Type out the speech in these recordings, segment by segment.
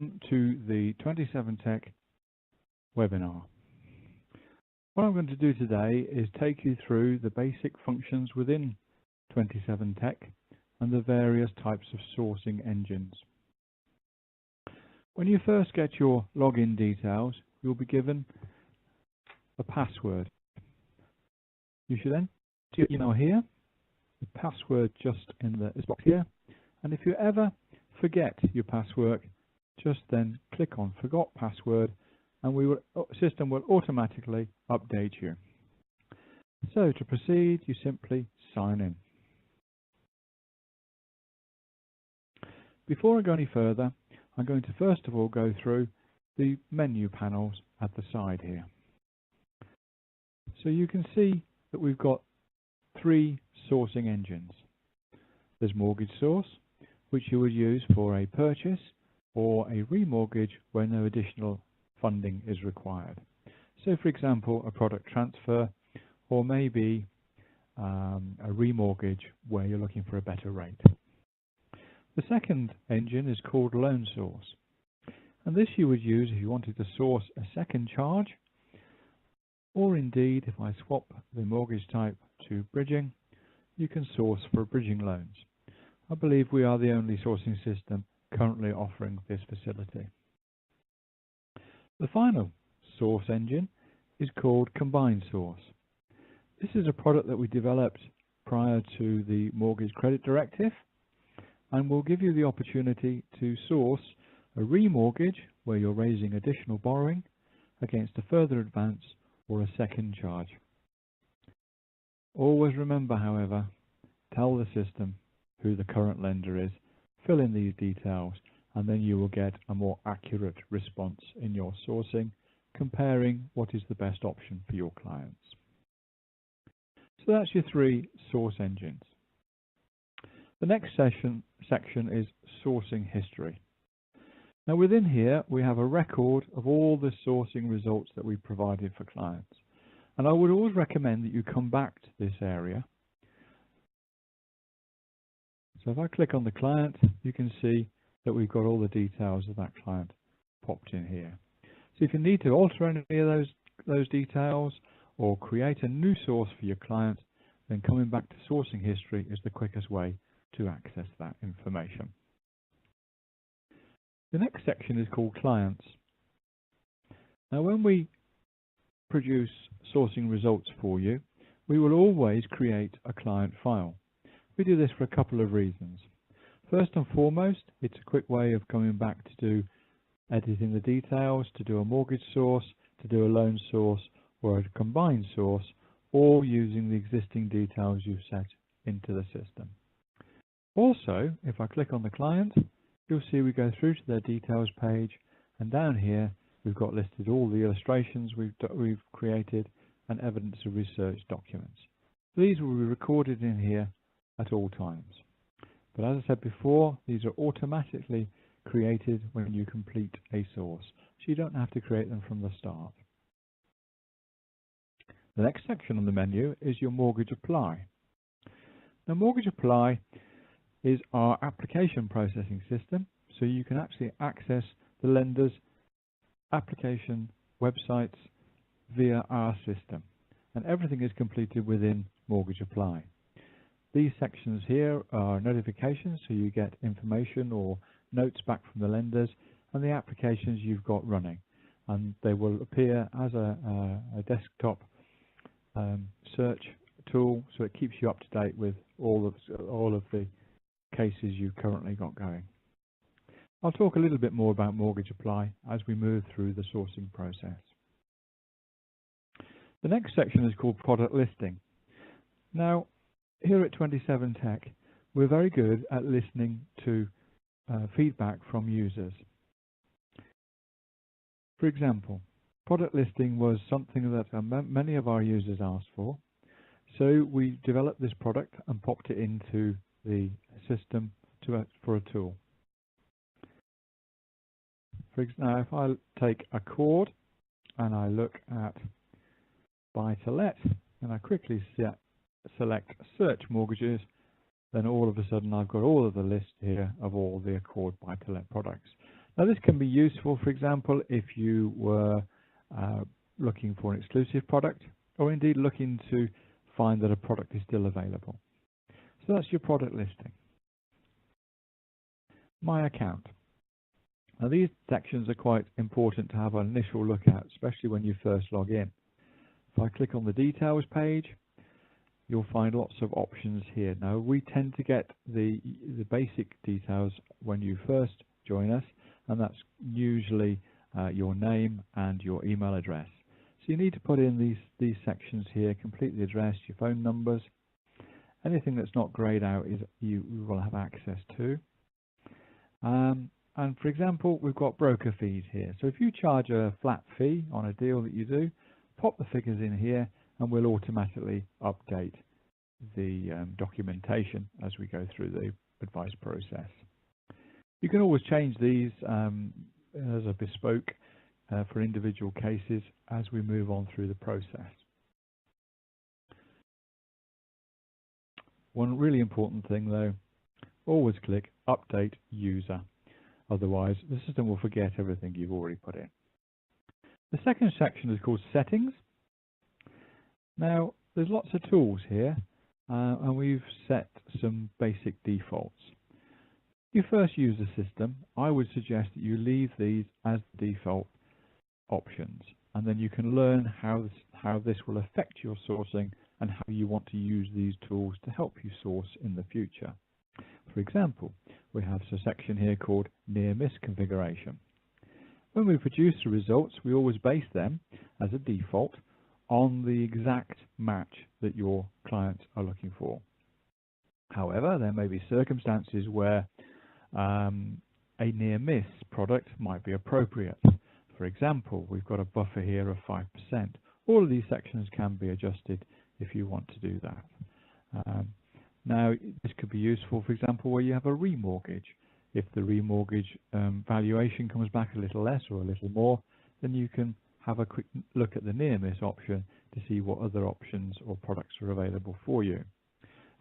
to the 27tec webinar. What I'm going to do today is take you through the basic functions within 27tec and the various types of sourcing engines. When you first get your login details, you'll be given a password. You should enter your email here, the password just in this box here, and if you ever forget your password, just then click on Forgot Password and system will automatically update you. So to proceed, you simply sign in. Before I go any further, I'm going to first of all go through the menu panels at the side here. So you can see that we've got three sourcing engines. There's Mortgage Source, which you would use for a purchase or a remortgage where no additional funding is required. So for example, a product transfer or maybe a remortgage where you're looking for a better rate. The second engine is called Loan Source, and this you would use if you wanted to source a second charge, or indeed if I swap the mortgage type to bridging, you can source for bridging loans. I believe we are the only sourcing system currently offering this facility. The final source engine is called Combined Source. This is a product that we developed prior to the Mortgage Credit Directive and will give you the opportunity to source a remortgage where you're raising additional borrowing against a further advance or a second charge. Always remember, however, tell the system who the current lender is, fill in these details, and then you will get a more accurate response in your sourcing, comparing what is the best option for your clients. So that's your three source engines. The next section is sourcing history. Now within here we have a record of all the sourcing results that we provided for clients, and I would always recommend that you come back to this area. So if I click on the client, you can see that we've got all the details of that client popped in here. So if you need to alter any of those details or create a new source for your client, then coming back to sourcing history is the quickest way to access that information. The next section is called clients. Now when we produce sourcing results for you, we will always create a client file. We do this for a couple of reasons. First and foremost, it's a quick way of coming back to do editing the details, to do a mortgage source, to do a loan source, or a combined source, all using the existing details you've set into the system. Also, if I click on the client, you'll see we go through to their details page, and down here we've got listed all the illustrations we've created and evidence of research documents. These will be recorded in here at all times. But as I said before, these are automatically created when you complete a source, so you don't have to create them from the start. The next section on the menu is your mortgage apply. Now mortgage apply is our application processing system, so you can actually access the lender's application websites via our system, and everything is completed within mortgage apply. These sections here are notifications, so you get information or notes back from the lenders and the applications you've got running, and they will appear as a desktop search tool, so it keeps you up to date with all of the cases you've currently got going. I'll talk a little bit more about mortgage apply as we move through the sourcing process. The next section is called product listing. Now, here at 27tec, we're very good at listening to feedback from users. For example, product listing was something that many of our users asked for, so we developed this product and popped it into the system for a tool. Now, if I take a chord and I look at buy to let, and I quickly select search mortgages, then all of a sudden I've got all of the list here of all the Accord buy to let products. Now this can be useful, for example, if you were looking for an exclusive product, or indeed looking to find that a product is still available. So that's your product listing. My account. Now these sections are quite important to have an initial look at, especially when you first log in. If I click on the details page, you'll find lots of options here. Now we tend to get the basic details when you first join us, and that's usually your name and your email address. So you need to put in these sections here, complete the address, your phone numbers. Anything that's not grayed out is you will have access to. And for example, we've got broker fees here. So if you charge a flat fee on a deal that you do, pop the figures in here and we'll automatically update the documentation as we go through the advice process. You can always change these as a bespoke for individual cases as we move on through the process. One really important thing though, always click Update User. Otherwise, the system will forget everything you've already put in. The second section is called Settings. Now, there's lots of tools here, and we've set some basic defaults. If you first use the system, I would suggest that you leave these as default options, and then you can learn how this will affect your sourcing and how you want to use these tools to help you source in the future. For example, we have a section here called Near Miss Configuration. When we produce the results, we always base them as a default on the exact match that your clients are looking for. However, there may be circumstances where a near miss product might be appropriate. For example, we've got a buffer here of 5%. All of these sections can be adjusted if you want to do that. Now, this could be useful, for example, where you have a remortgage. If the remortgage valuation comes back a little less or a little more, then you can have a quick look at the near miss option to see what other options or products are available for you.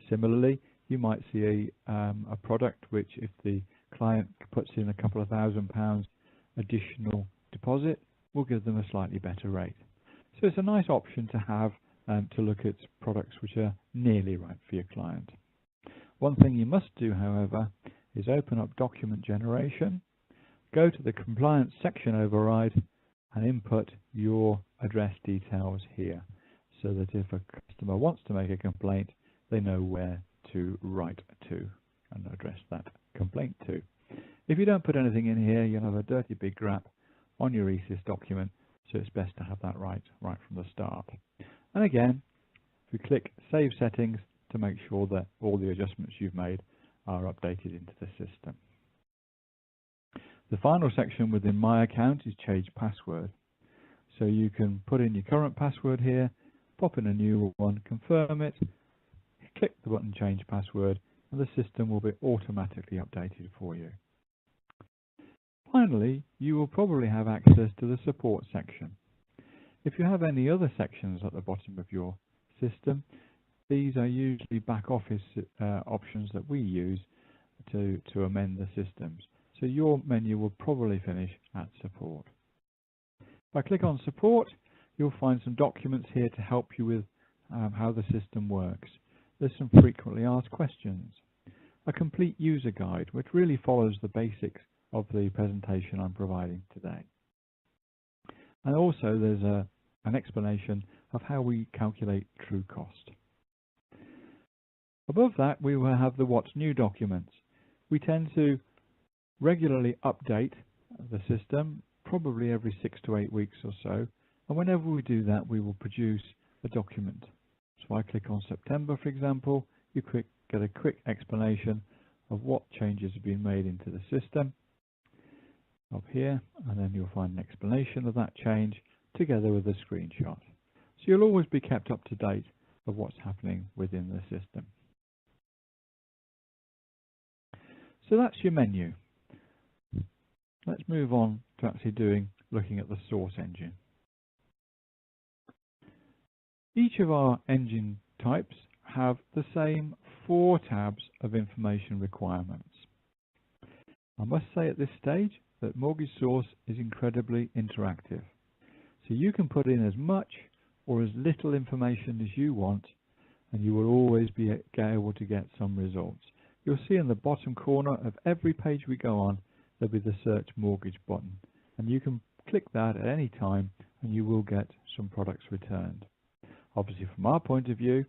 Similarly, you might see a product which, if the client puts in a couple of £1,000 additional deposit, will give them a slightly better rate. So it's a nice option to have to look at products which are nearly right for your client. One thing you must do, however, is open up document generation, go to the compliance section override and input your address details here, so that if a customer wants to make a complaint, they know where to write to and address that complaint to. If you don't put anything in here, you'll have a dirty big grap on your ESIS document, so it's best to have that right from the start. And again, if you click Save Settings to make sure that all the adjustments you've made are updated into the system. The final section within My Account is Change Password. So you can put in your current password here, pop in a new one, confirm it, click the button Change Password, and the system will be automatically updated for you. Finally, you will probably have access to the support section. If you have any other sections at the bottom of your system, these are usually back office options that we use to amend the systems. So your menu will probably finish at support. If I click on support, you'll find some documents here to help you with how the system works. There's some frequently asked questions, a complete user guide which really follows the basics of the presentation I'm providing today. And also there's an explanation of how we calculate true cost. Above that, we will have the What's New documents. We tend to regularly update the system, probably every 6 to 8 weeks or so, and whenever we do that, we will produce a document. So I click on September, for example, you get a quick explanation of what changes have been made into the system up here, and then you'll find an explanation of that change together with a screenshot. So you'll always be kept up to date of what's happening within the system. So that's your menu. Let's move on to actually looking at the source engine. Each of our engine types have the same 4 tabs of information requirements. I must say at this stage, that Mortgage Source is incredibly interactive. So you can put in as much or as little information as you want, and you will always be able to get some results. You'll see in the bottom corner of every page we go on, there'll be the Search Mortgage button, and you can click that at any time and you will get some products returned. Obviously, from our point of view,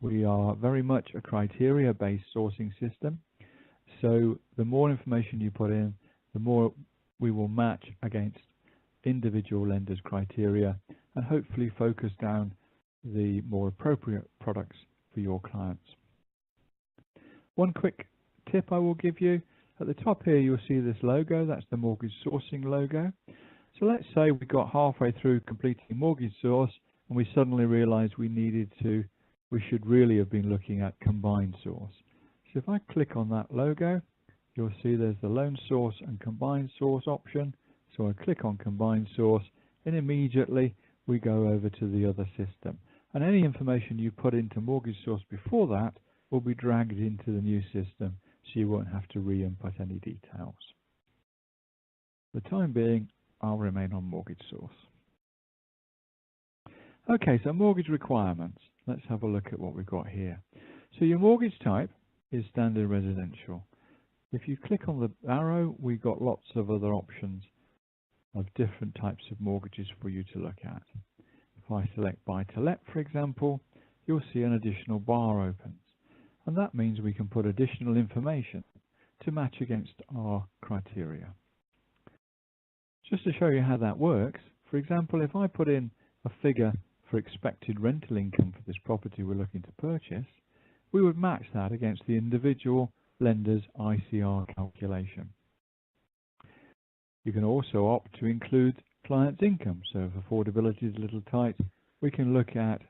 we are very much a criteria-based sourcing system, so the more information you put in, the more we will match against individual lenders' criteria and hopefully focus down the more appropriate products for your clients. One quick tip I will give you, at the top here you'll see this logo, that's the Mortgage Sourcing logo. So let's say we got halfway through completing Mortgage Source and we suddenly realized we should really have been looking at Combined Source. So if I click on that logo, you'll see there's the Loan Source and Combined Source option. So I click on Combined Source and immediately we go over to the other system. And any information you put into Mortgage Source before that will be dragged into the new system, so you won't have to re-input any details. For the time being, I'll remain on Mortgage Source. Okay, so mortgage requirements. Let's have a look at what we've got here. So your mortgage type is standard residential. If you click on the arrow, we've got lots of other options of different types of mortgages for you to look at. If I select buy to let, for example, you'll see an additional bar opens. And that means we can put additional information to match against our criteria. Just to show you how that works, for example, if I put in a figure for expected rental income for this property we're looking to purchase, we would match that against the individual lender's ICR calculation. You can also opt to include client's income, so if affordability is a little tight, we can look at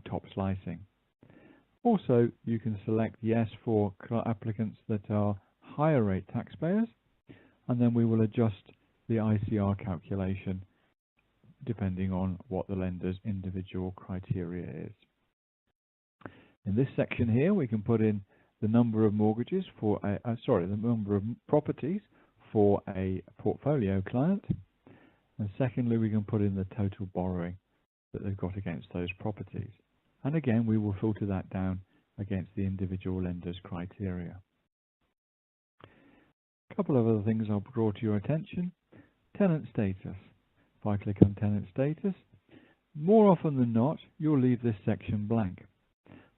top slicing. Also, you can select yes for applicants that are higher rate taxpayers, and then we will adjust the ICR calculation depending on what the lender's individual criteria is. In this section here, we can put in the number of mortgages for the number of properties for a portfolio client, and secondly, we can put in the total borrowing that they've got against those properties. And again, we will filter that down against the individual lender's criteria. A couple of other things I'll draw to your attention. Tenant status. If I click on tenant status, more often than not, you'll leave this section blank.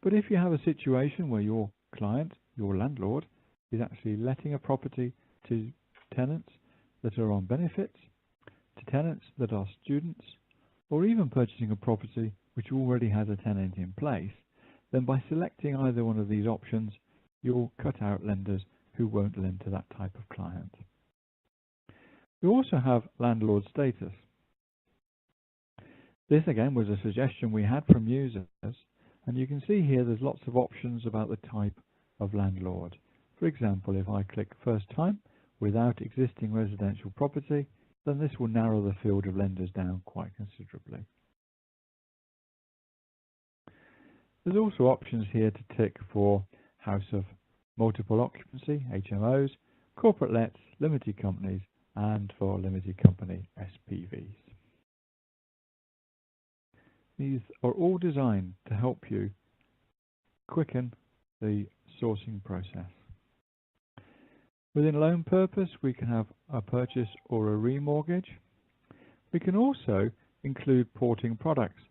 But if you have a situation where your client, your landlord, is actually letting a property to tenants that are on benefits, to tenants that are students, or even purchasing a property which already has a tenant in place, then by selecting either one of these options, you'll cut out lenders who won't lend to that type of client. You also have landlord status. This again was a suggestion we had from users, and you can see here there's lots of options about the type of landlord. For example, if I click first time without existing residential property, then this will narrow the field of lenders down quite considerably. There's also options here to tick for house of multiple occupancy, HMOs, corporate lets, limited companies, and for limited company SPVs. These are all designed to help you quicken the sourcing process. Within loan purpose, we can have a purchase or a remortgage. We can also include porting products.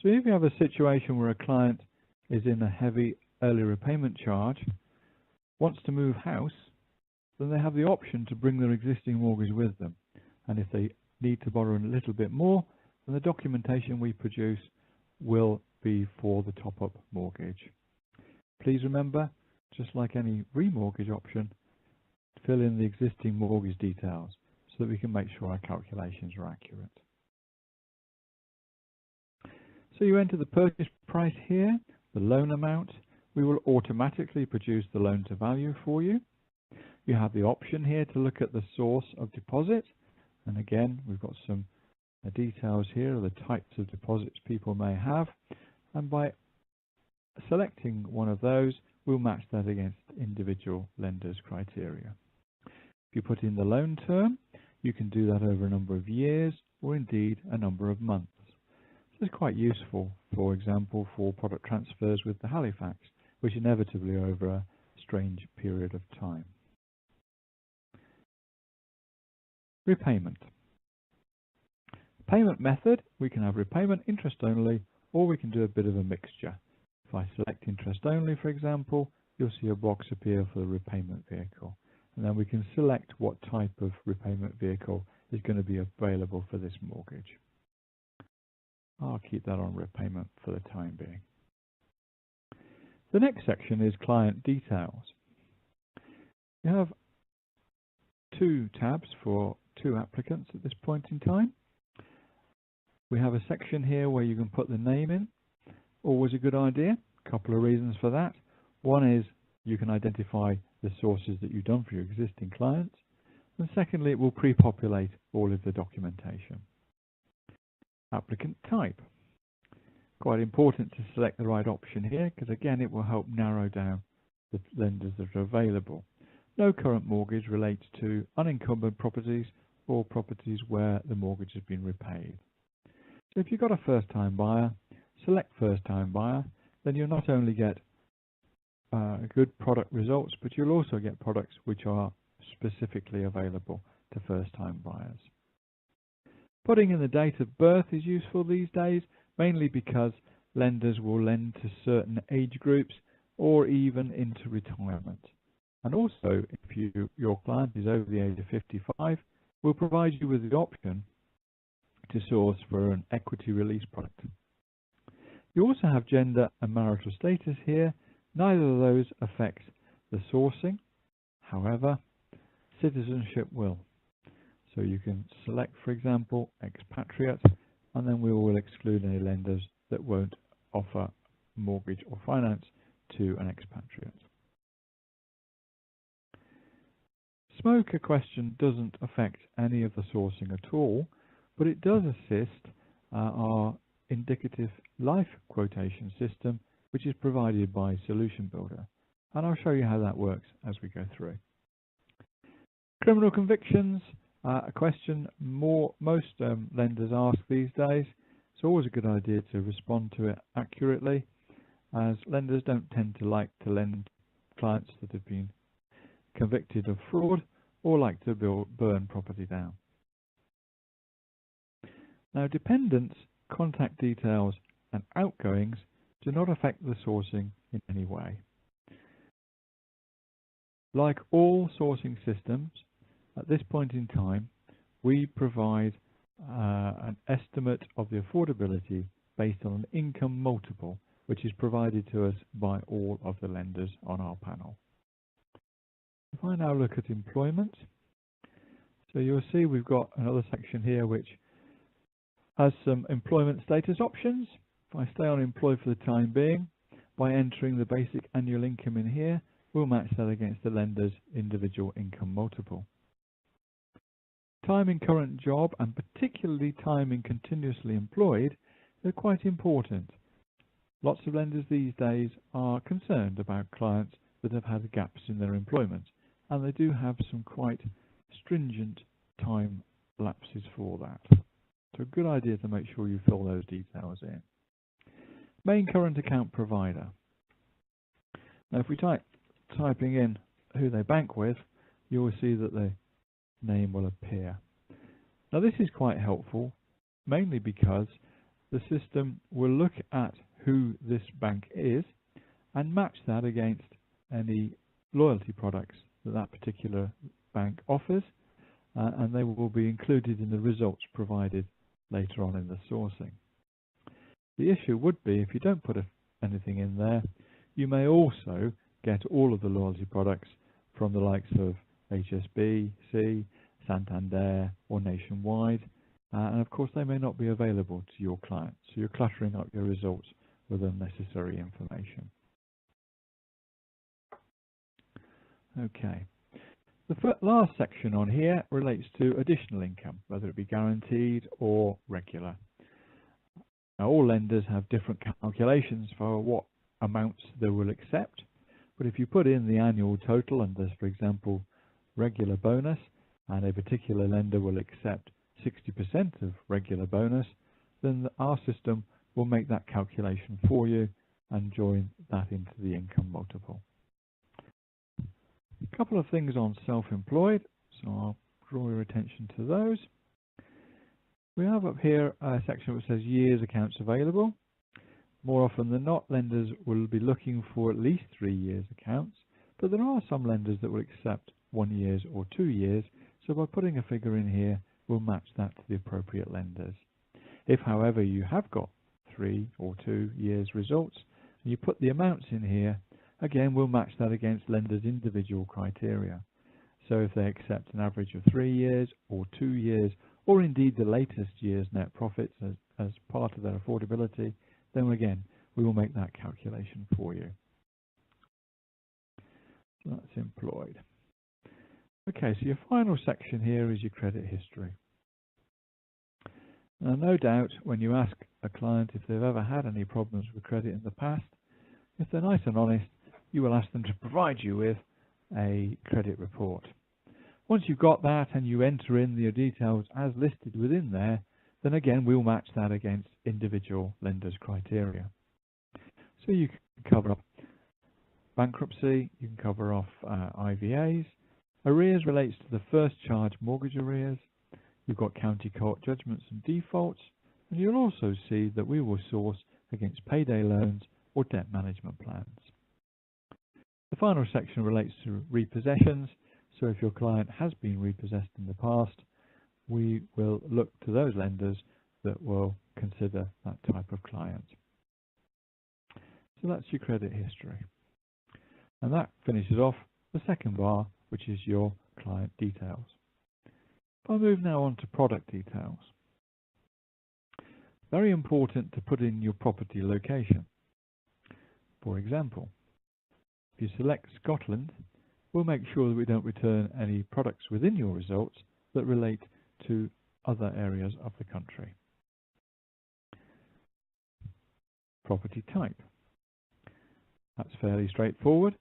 So if you have a situation where a client is in a heavy early repayment charge, wants to move house, then they have the option to bring their existing mortgage with them. And if they need to borrow a little bit more, then the documentation we produce will be for the top-up mortgage. Please remember, just like any remortgage option, fill in the existing mortgage details so that we can make sure our calculations are accurate. So you enter the purchase price here, the loan amount. We will automatically produce the loan to value for you. You have the option here to look at the source of deposit, and again we've got some details here of the types of deposits people may have, and by selecting one of those we'll match that against individual lenders' criteria. If you put in the loan term, You can do that over a number of years or indeed a number of months. This is quite useful, for example, for product transfers with the Halifax, which inevitably are over a strange period of time. Repayment. Payment method, we can have repayment interest only, or we can do a bit of a mixture. If I select interest only, for example, you'll see a box appear for the repayment vehicle. And then we can select what type of repayment vehicle is going to be available for this mortgage. I'll keep that on repayment for the time being. The next section is client details. You have two tabs for two applicants at this point in time. We have a section here where you can put the name in. Always a good idea. A couple of reasons for that. One is you can identify the sources that you've done for your existing clients. And secondly, it will pre-populate all of the documentation. Applicant type. Quite important to select the right option here because again it will help narrow down the lenders that are available. No current mortgage relates to unencumbered properties or properties where the mortgage has been repaid. So if you've got a first-time buyer, select first-time buyer, then you'll not only get good product results, but you'll also get products which are specifically available to first-time buyers. Putting in the date of birth is useful these days, mainly because lenders will lend to certain age groups or even into retirement. And also, if your client is over the age of 55, we'll provide you with the option to source for an equity release product. You also have gender and marital status here. Neither of those affect the sourcing. However, citizenship will. So you can select, for example, expatriate, and then we will exclude any lenders that won't offer mortgage or finance to an expatriate. Smoker question doesn't affect any of the sourcing at all, but it does assist our indicative life quotation system, which is provided by Solution Builder. And I'll show you how that works as we go through. Criminal convictions, a question most lenders ask these days. It's always a good idea to respond to it accurately, as lenders don't tend to like to lend clients that have been convicted of fraud or like to burn property down. Now, dependents, contact details and outgoings do not affect the sourcing in any way. Like all sourcing systems, at this point in time, we provide an estimate of the affordability based on an income multiple, which is provided to us by all of the lenders on our panel. If I now look at employment, so you'll see we've got another section here which has some employment status options. If I stay on employed for the time being, by entering the basic annual income in here, we'll match that against the lender's individual income multiple. Time in current job, and particularly time in continuously employed, are quite important. Lots of lenders these days are concerned about clients that have had gaps in their employment, and they do have some quite stringent time lapses for that. So a good idea to make sure you fill those details in. Main current account provider. Now if we typing in who they bank with, you will see that the name will appear. Now this is quite helpful, mainly because the system will look at who this bank is and match that against any loyalty products that that particular bank offers, and they will be included in the results provided later on in the sourcing. The issue would be if you don't put anything in there, you may also get all of the loyalty products from the likes of HSBC, Santander or Nationwide, and of course they may not be available to your clients, so you're cluttering up your results with unnecessary information. Okay, the last section on here relates to additional income, whether it be guaranteed or regular. Now all lenders have different calculations for what amounts they will accept, but if you put in the annual total and there's, for example, regular bonus, and a particular lender will accept 60% of regular bonus, then our system will make that calculation for you and join that into the income multiple. A couple of things on self-employed, so I'll draw your attention to those. We have up here a section which says years accounts available. More often than not, lenders will be looking for at least 3 years accounts, but there are some lenders that will accept 1 year or 2 years, so by putting a figure in here, we'll match that to the appropriate lenders. If, however, you have got 3 or 2 years results, and you put the amounts in here, again, we'll match that against lenders' individual criteria. So if they accept an average of 3 years or 2 years, or indeed the latest year's net profits as part of their affordability, then again, we will make that calculation for you. So that's employed. Okay, so your final section here is your credit history. Now, no doubt, when you ask a client if they've ever had any problems with credit in the past, if they're nice and honest, you will ask them to provide you with a credit report. Once you've got that and you enter in the details as listed within there, then again, we'll match that against individual lenders' criteria. So you can cover up bankruptcy, you can cover off IVAs. Arrears relates to the first charge mortgage arrears. You've got county court judgments and defaults, and you'll also see that we will source against payday loans or debt management plans. The final section relates to repossessions, so if your client has been repossessed in the past, we will look to those lenders that will consider that type of client. So that's your credit history. And that finishes off the second bar, which is your client details. If I move now on to product details. Very important to put in your property location. For example, if you select Scotland, we'll make sure that we don't return any products within your results that relate to other areas of the country. Property type. That's fairly straightforward.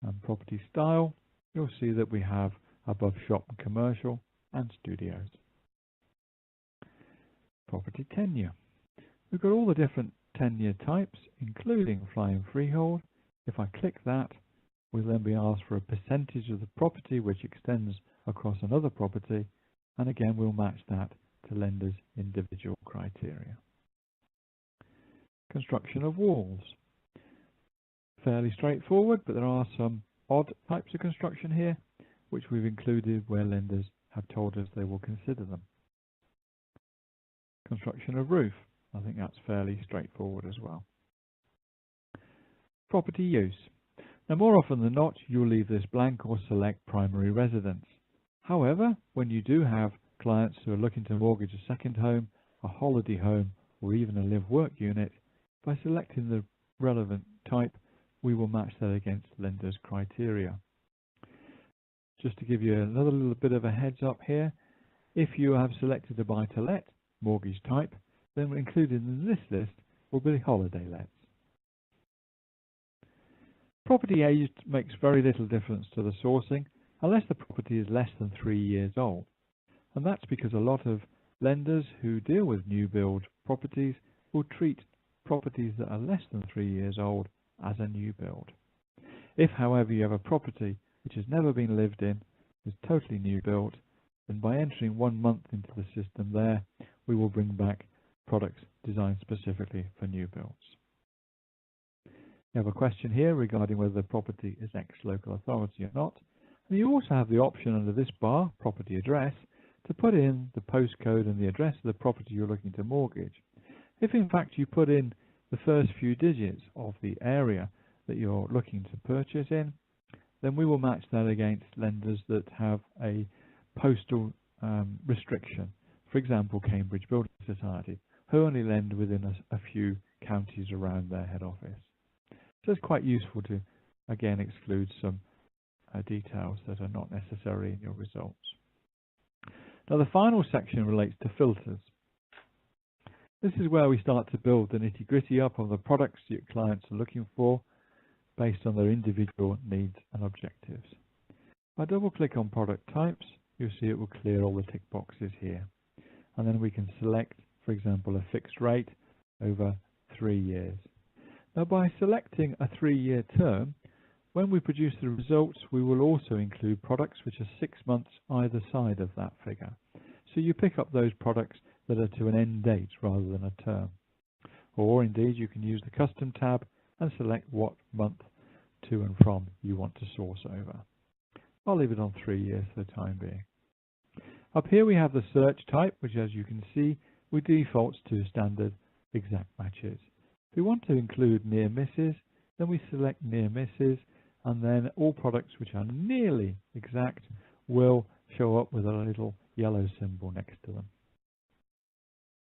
And property style, you'll see that we have above shop and commercial and studios. Property tenure. We've got all the different tenure types, including flying freehold. If I click that, we'll then be asked for a percentage of the property which extends across another property, and again we'll match that to lenders' individual criteria. Construction of walls. Fairly straightforward, but there are some odd types of construction here which we've included where lenders have told us they will consider them. Construction of roof. I think that's fairly straightforward as well. Property use. Now, more often than not, you'll leave this blank or select primary residence. However, when you do have clients who are looking to mortgage a second home, a holiday home, or even a live-work unit, by selecting the relevant type, we will match that against lenders' criteria. Just to give you another little bit of a heads up here, if you have selected a buy-to-let mortgage type, then included in this list will be holiday lets. Property age makes very little difference to the sourcing unless the property is less than 3 years old. And that's because a lot of lenders who deal with new build properties will treat properties that are less than 3 years old as a new build. If, however, you have a property which has never been lived in, is totally new built, then by entering 1 month into the system there, we will bring back products designed specifically for new builds. You have a question here regarding whether the property is ex-local authority or not. And you also have the option under this bar, property address, to put in the postcode and the address of the property you're looking to mortgage. If in fact you put in the first few digits of the area that you're looking to purchase in, then we will match that against lenders that have a postal restriction. For example, Cambridge Building Society, who only lend within a few counties around their head office. So it's quite useful to, again, exclude some details that are not necessary in your results. Now, the final section relates to filters. This is where we start to build the nitty-gritty up of the products your clients are looking for based on their individual needs and objectives. I double click on product types, you'll see it will clear all the tick boxes here. And then we can select, for example, a fixed rate over 3 years. Now by selecting a 3-year term, when we produce the results, we will also include products which are 6 months either side of that figure. So you pick up those products that are to an end date rather than a term. Or indeed, you can use the custom tab and select what month to and from you want to source over. I'll leave it on 3 years for the time being. Up here we have the search type, which as you can see, we defaults to standard exact matches. If we want to include near misses, then we select near misses, and then all products which are nearly exact will show up with a little yellow symbol next to them.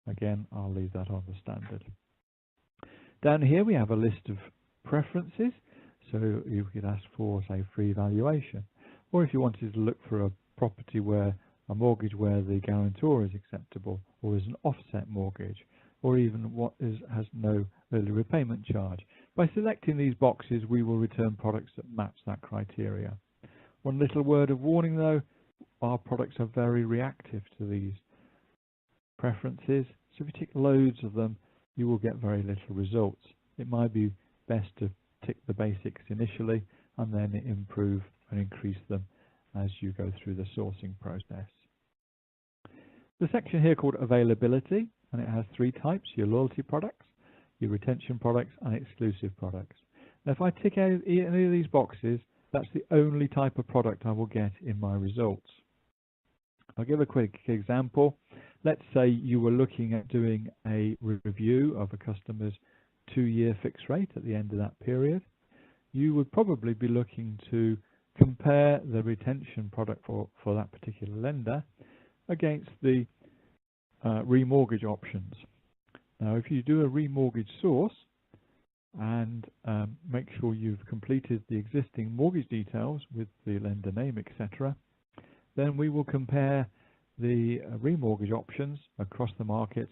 Again, I'll leave that on the standard. Down here we have a list of preferences, so you could ask for, say, free valuation, or if you wanted to look for a property where a mortgage where the guarantor is acceptable, or is an offset mortgage, or even what has no early repayment charge. By selecting these boxes, we will return products that match that criteria. One little word of warning though, our products are very reactive to these preferences, so if you tick loads of them, you will get very little results. It might be best to tick the basics initially and then improve and increase them as you go through the sourcing process. The section here called availability, and it has 3 types: your loyalty products, your retention products, and exclusive products. Now if I tick any of these boxes, that's the only type of product I will get in my results. I'll give a quick example. Let's say you were looking at doing a review of a customer's 2-year fixed rate at the end of that period. You would probably be looking to compare the retention product for that particular lender against the remortgage options. Now if you do a remortgage source and make sure you've completed the existing mortgage details with the lender name, etc., then we will compare the remortgage options across the market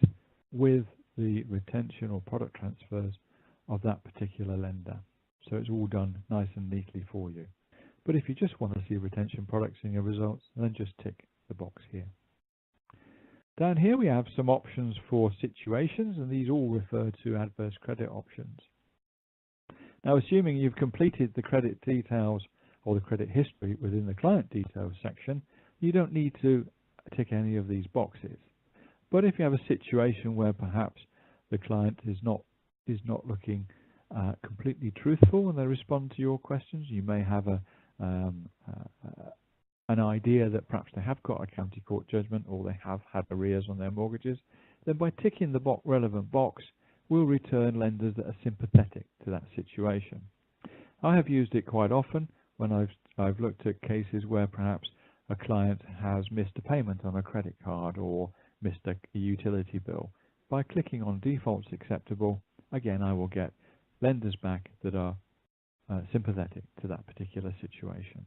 with the retention or product transfers of that particular lender. So it's all done nice and neatly for you. But if you just want to see retention products in your results, then just tick the box here. Down here we have some options for situations, and these all refer to adverse credit options. Now assuming you've completed the credit details or the credit history within the client details section, you don't need to tick any of these boxes. But if you have a situation where perhaps the client is not looking completely truthful when they respond to your questions, you may have an idea that perhaps they have got a county court judgment or they have had arrears on their mortgages, then by ticking the relevant box, we'll return lenders that are sympathetic to that situation. I have used it quite often when I've looked at cases where perhaps a client has missed a payment on a credit card or missed a utility bill. By clicking on defaults acceptable, again I will get lenders back that are sympathetic to that particular situation.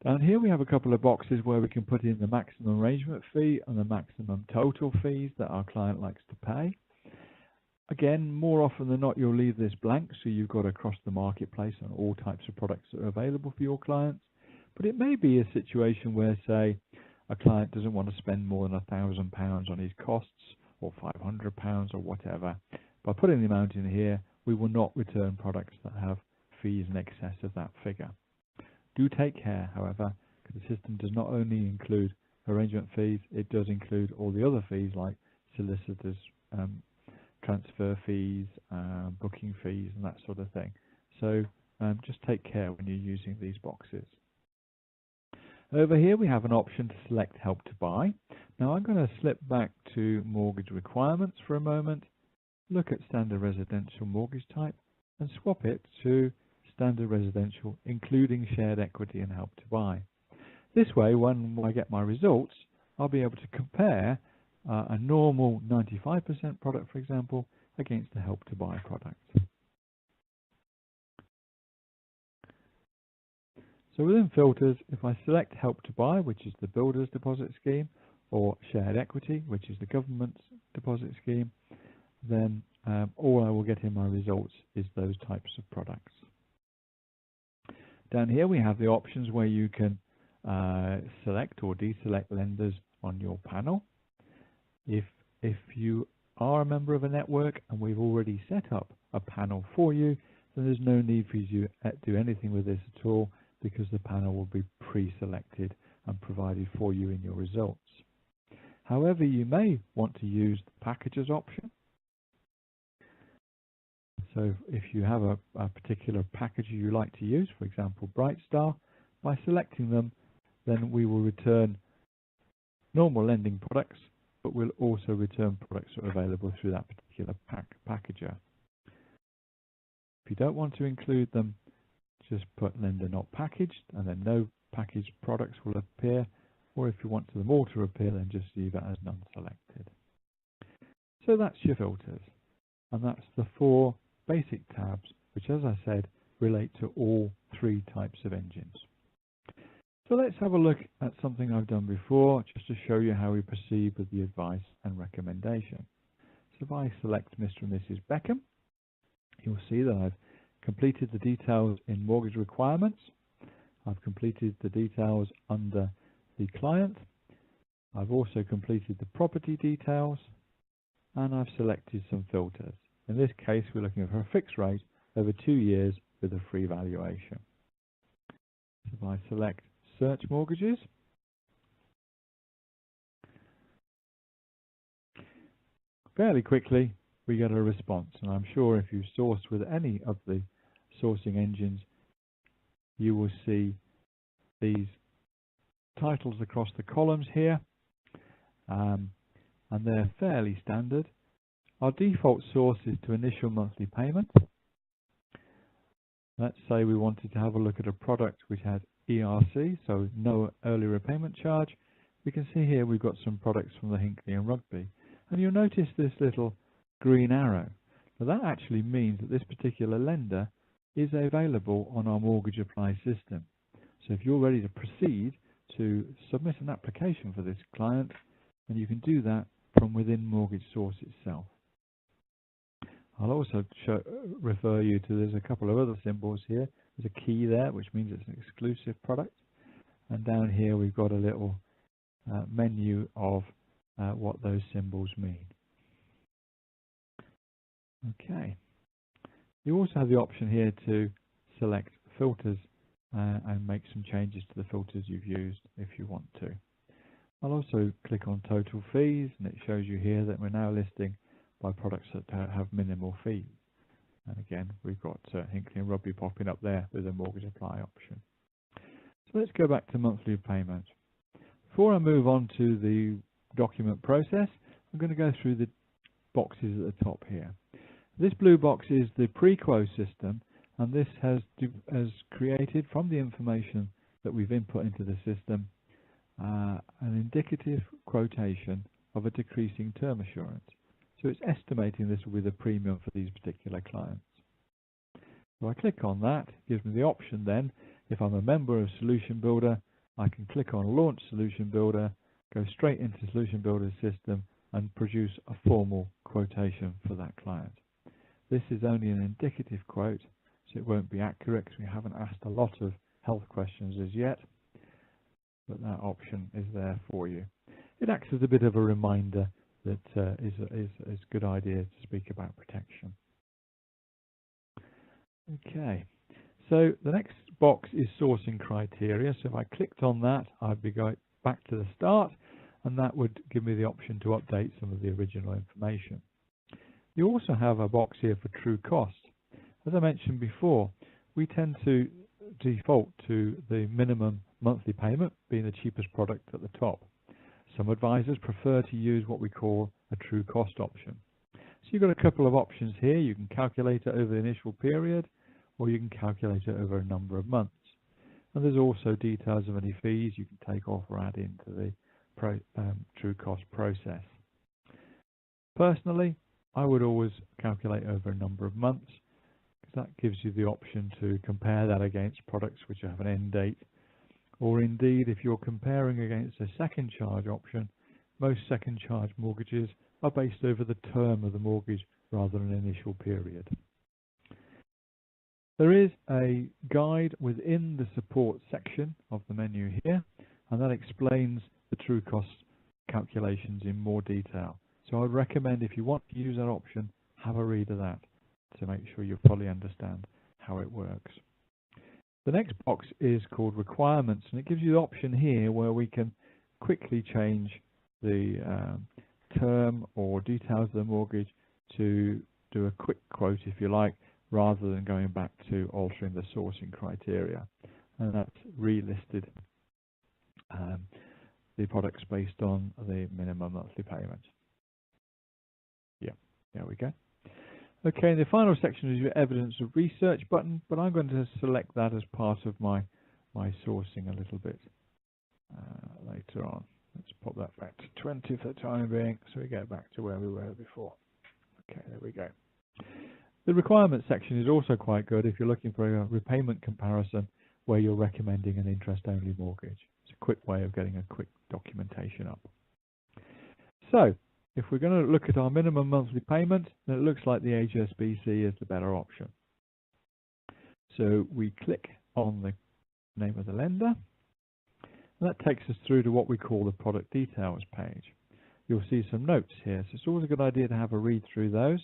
Down here we have a couple of boxes where we can put in the maximum arrangement fee and the maximum total fees that our client likes to pay. Again, more often than not, you'll leave this blank, so you've got across the marketplace on all types of products that are available for your clients. But it may be a situation where, say, a client doesn't want to spend more than £1,000 on his costs or £500 or whatever. By putting the amount in here, we will not return products that have fees in excess of that figure. Do take care, however, because the system does not only include arrangement fees, it does include all the other fees like solicitors, transfer fees, booking fees, and that sort of thing. So just take care when you're using these boxes. Over here we have an option to select Help to Buy. Now I'm going to slip back to mortgage requirements for a moment, look at standard residential mortgage type, and swap it to standard residential, including shared equity and Help to Buy. This way, when I get my results, I'll be able to compare a normal 95% product, for example, against a Help to Buy product. So within filters, if I select Help to Buy, which is the builder's deposit scheme, or shared equity, which is the government's deposit scheme, then all I will get in my results is those types of products. Down here we have the options where you can select or deselect lenders on your panel. If you are a member of a network and we've already set up a panel for you, then there's no need for you to do anything with this at all, because the panel will be pre-selected and provided for you in your results. However, you may want to use the packages option. So if you have a particular package you like to use, for example Brightstar, by selecting them, then we will return normal lending products, but we'll also return products that are available through that particular packager. If you don't want to include them, just put lender not packaged, and then no packaged products will appear, or if you want them all to appear, then just leave it as none selected. So that's your filters, and that's the 4 basic tabs, which, as I said, relate to all 3 types of engines. So let's have a look at something I've done before, just to show you how we proceed with the advice and recommendation. So if I select Mr. and Mrs. Beckham, you'll see that I've completed the details in mortgage requirements. I've completed the details under the client. I've also completed the property details, and I've selected some filters. In this case, we're looking for a fixed rate over 2 years with a free valuation. So if I select search mortgages, fairly quickly we get a response, and I'm sure if you source with any of the sourcing engines, you will see these titles across the columns here, and they're fairly standard. Our default source is to initial monthly payment. Let's say we wanted to have a look at a product which had ERC, so no early repayment charge. We can see here we've got some products from the Hinckley and Rugby, and you'll notice this little green arrow. Now that actually means that this particular lender is available on our mortgage apply system. So if you're ready to proceed to submit an application for this client, then you can do that from within Mortgage Source itself. I'll also refer you to, there's a couple of other symbols here. There's a key there, which means it's an exclusive product. And down here we've got a little menu of what those symbols mean. Okay. You also have the option here to select filters and make some changes to the filters you've used if you want to. I'll also click on total fees, and it shows you here that we're now listing by products that have minimal fees. And again, we've got Hinckley and Rugby popping up there with a mortgage apply option. So let's go back to monthly payment. Before I move on to the document process, I'm going to go through the boxes at the top here. This blue box is the pre-quote system, and this has created from the information that we've input into the system an indicative quotation of a decreasing term assurance. So it's estimating this will be the premium for these particular clients. So I click on that, it gives me the option then, if I'm a member of Solution Builder, I can click on Launch Solution Builder, go straight into Solution Builder's system and produce a formal quotation for that client. This is only an indicative quote, so it won't be accurate because we haven't asked a lot of health questions as yet, but that option is there for you. It acts as a bit of a reminder that is a good idea to speak about protection. Okay, so the next box is sourcing criteria. So if I clicked on that, I'd be going back to the start, and that would give me the option to update some of the original information. You also have a box here for true cost. As I mentioned before, we tend to default to the minimum monthly payment being the cheapest product at the top. Some advisors prefer to use what we call a true cost option. So you've got a couple of options here. You can calculate it over the initial period, or you can calculate it over a number of months. And there's also details of any fees you can take off or add into the true cost process. Personally, I would always calculate over a number of months, because that gives you the option to compare that against products which have an end date. Or indeed, if you're comparing against a second charge option, most second charge mortgages are based over the term of the mortgage rather than an initial period. There is a guide within the support section of the menu here, and that explains the true cost calculations in more detail. So I'd recommend, if you want to use that option, have a read of that to make sure you fully understand how it works. The next box is called Requirements, and it gives you the option here where we can quickly change the term or details of the mortgage to do a quick quote, if you like, rather than going back to altering the sourcing criteria. And that's relisted the products based on the minimum monthly payment. Yeah, there we go. Okay, the final section is your evidence of research button, but I'm going to select that as part of my sourcing a little bit later on. Let's pop that back to 20 for the time being, so we get back to where we were before. Okay, there we go. The requirements section is also quite good if you're looking for a repayment comparison where you're recommending an interest-only mortgage. It's a quick way of getting a quick documentation up. So, if we're going to look at our minimum monthly payment, then it looks like the HSBC is the better option. So we click on the name of the lender, and that takes us through to what we call the product details page. You'll see some notes here, so it's always a good idea to have a read through those.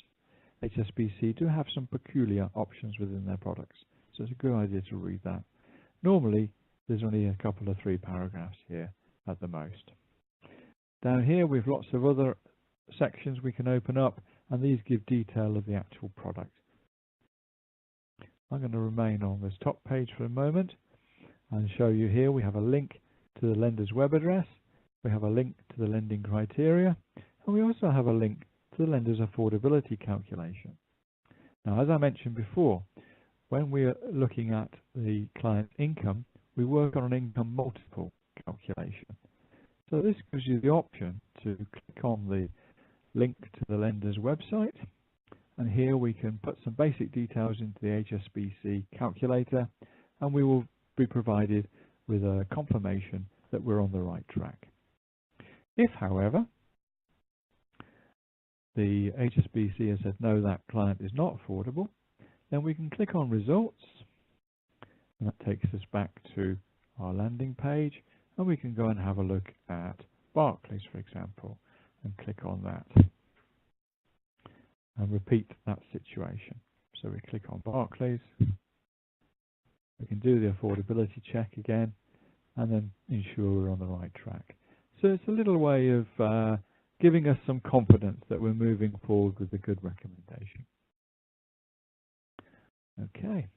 HSBC do have some peculiar options within their products, so it's a good idea to read that. Normally, there's only a couple of 3 paragraphs here at the most. Down here, we've lots of other sections we can open up, and these give detail of the actual product. I'm going to remain on this top page for a moment and show you here we have a link to the lender's web address, we have a link to the lending criteria, and we also have a link to the lender's affordability calculation. Now, as I mentioned before, when we are looking at the client's income, we work on an income multiple calculation. So this gives you the option to click on the link to the lender's website, and here we can put some basic details into the HSBC calculator, and we will be provided with a confirmation that we're on the right track. If, however, the HSBC has said no, that client is not affordable, then we can click on results, and that takes us back to our landing page, and we can go and have a look at Barclays, for example, and click on that and repeat that situation. So we click on Barclays, we can do the affordability check again, and then ensure we're on the right track. So it's a little way of giving us some confidence that we're moving forward with a good recommendation. Okay,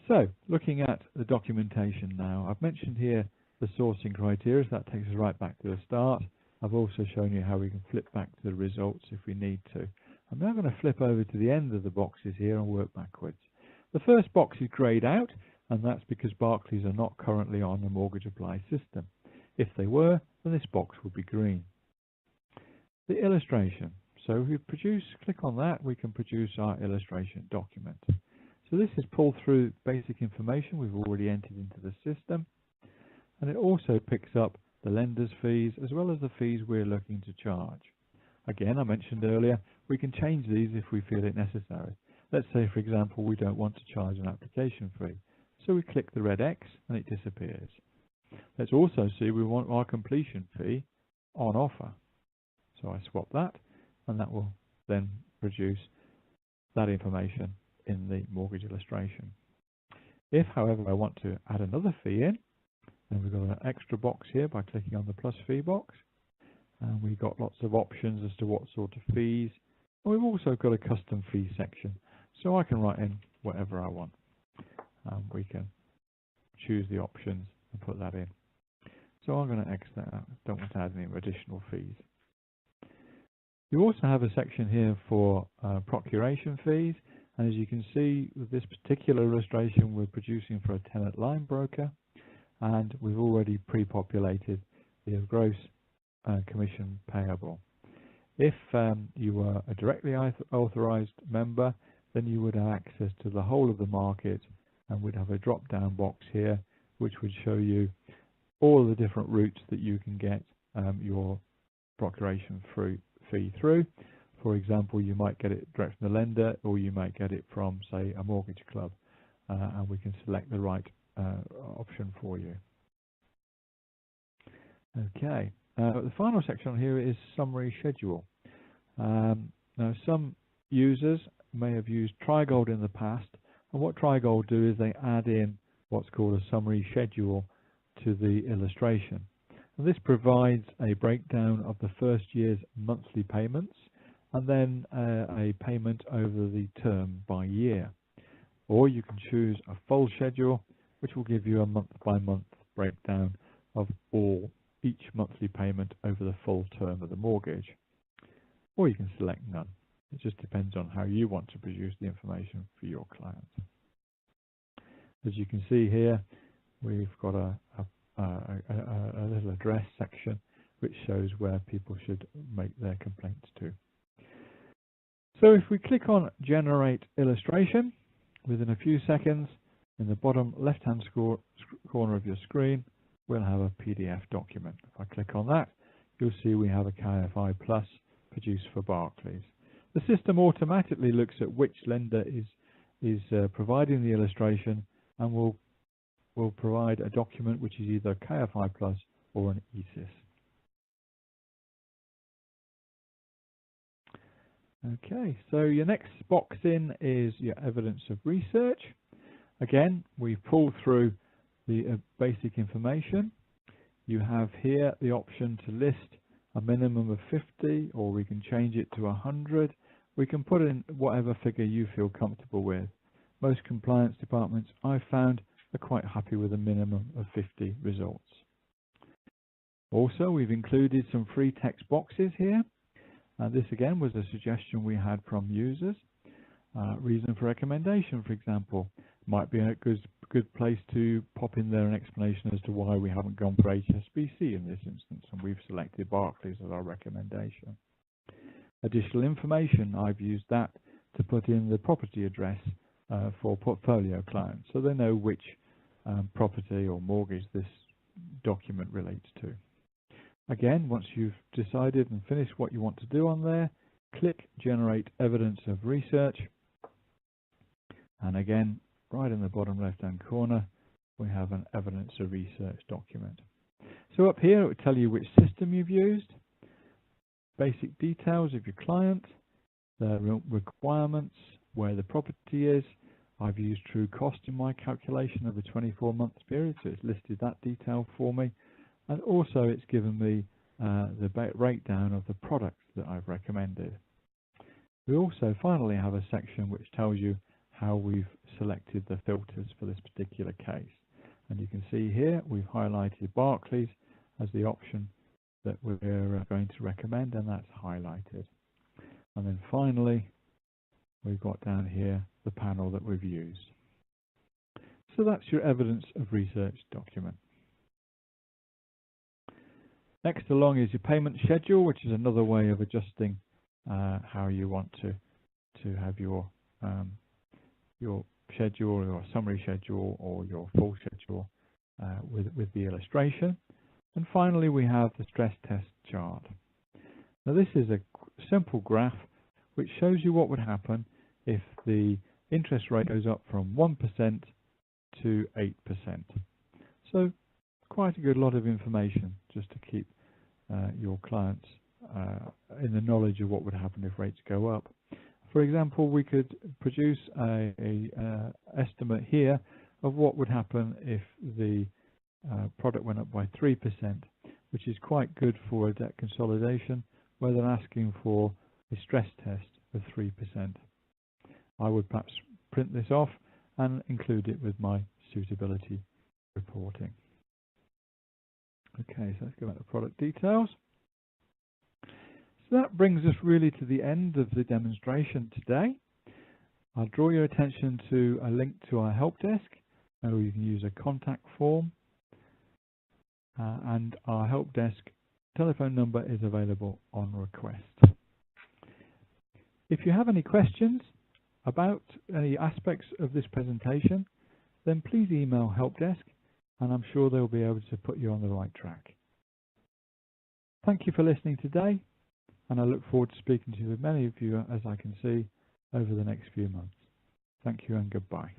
so looking at the documentation now, I've mentioned here the sourcing criteria, so that takes us right back to the start. I've also shown you how we can flip back to the results if we need to. I'm now going to flip over to the end of the boxes here and work backwards. The first box is greyed out, and that's because Barclays are not currently on the mortgage apply system. If they were, then this box would be green. The illustration. So if we click on that, we can produce our illustration document. So this is pulled through basic information we've already entered into the system, and it also picks up the lender's fees as well as the fees we're looking to charge. Again, I mentioned earlier, we can change these if we feel it necessary. Let's say, for example, we don't want to charge an application fee. So we click the red X and it disappears. Let's also see we want our completion fee on offer. So I swap that, and that will then produce that information in the mortgage illustration. If, however, I want to add another fee in, then we've got an extra box here by clicking on the plus fee box. And we've got lots of options as to what sort of fees. And we've also got a custom fee section, so I can write in whatever I want. We can choose the options and put that in. So I'm going to X that out. Don't want to add any additional fees. You also have a section here for procuration fees, and as you can see with this particular illustration we're producing for a tenant line broker, and we've already pre-populated the gross commission payable. If you were a directly authorized member, then you would have access to the whole of the market, and we'd have a drop-down box here which would show you all of the different routes that you can get your procuration fee through. For example, you might get it direct from the lender, or you might get it from, say, a mortgage club. and we can select the right option for you. Okay, the final section on here is summary schedule. Now some users may have used Trigold in the past, and what Trigold do is they add in what's called a summary schedule to the illustration. And this provides a breakdown of the first year's monthly payments and then a payment over the term by year. Or you can choose a full schedule, which will give you a month-by-month breakdown of each monthly payment over the full term of the mortgage. Or you can select none. It just depends on how you want to produce the information for your client. As you can see here, we've got a little address section which shows where people should make their complaints to. So if we click on Generate Illustration, within a few seconds, in the bottom left-hand corner of your screen, we'll have a PDF document. If I click on that, you'll see we have a KFI Plus produced for Barclays. The system automatically looks at which lender is providing the illustration and will provide a document which is either KFI Plus or an ESIS. Okay, so your next box in is your evidence of research. Again, we pull through the basic information. You have here the option to list a minimum of 50, or we can change it to 100. We can put in whatever figure you feel comfortable with. Most compliance departments I've found are quite happy with a minimum of 50 results. Also, we've included some free text boxes here. This again was a suggestion we had from users. Reason for recommendation, for example, might be a good place to pop in there an explanation as to why we haven't gone for HSBC in this instance, and we've selected Barclays as our recommendation. Additional information, I've used that to put in the property address for portfolio clients, so they know which property or mortgage this document relates to. Again, once you've decided and finished what you want to do on there, click Generate Evidence of Research. And again, right in the bottom left-hand corner, we have an Evidence of Research document. So up here, it will tell you which system you've used, basic details of your client, the requirements, where the property is. I've used true cost in my calculation of the 24-month period, so it's listed that detail for me. And also it's given me the breakdown of the products that I've recommended. We also finally have a section which tells you how we've selected the filters for this particular case. And you can see here we've highlighted Barclays as the option that we're going to recommend, and that's highlighted. And then finally we've got down here the panel that we've used. So that's your evidence of research document. Next along is your payment schedule, which is another way of adjusting how you want to have your schedule, your summary schedule, or your full schedule with the illustration. And finally, we have the stress test chart. Now, this is a simple graph which shows you what would happen if the interest rate goes up from 1% to 8%. So quite a good lot of information just to keep your clients in the knowledge of what would happen if rates go up. For example, we could produce a estimate here of what would happen if the product went up by 3%, which is quite good for a debt consolidation where they're asking for a stress test of 3%. I would perhaps print this off and include it with my suitability reporting. Okay, so let's go back to product details. So that brings us really to the end of the demonstration today. I'll draw your attention to a link to our help desk, where you can use a contact form, and our help desk telephone number is available on request. If you have any questions about any aspects of this presentation, then please email helpdesk, and I'm sure they'll be able to put you on the right track. Thank you for listening today, and I look forward to speaking to many of you, as I can see, over the next few months. Thank you and goodbye.